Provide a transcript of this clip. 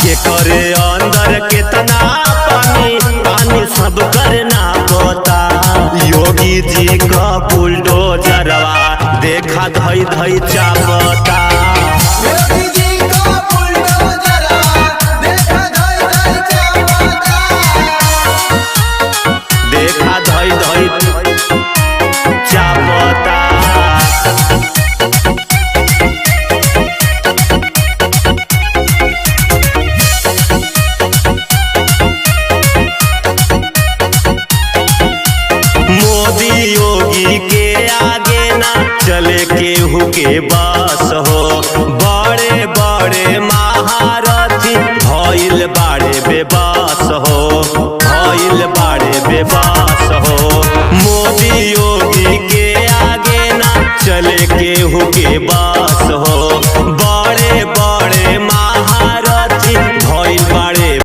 के करे अंदर कितना पानी पानी सब करना पता। योगी जी का बुलडोजरवा देखा धई धई चापता।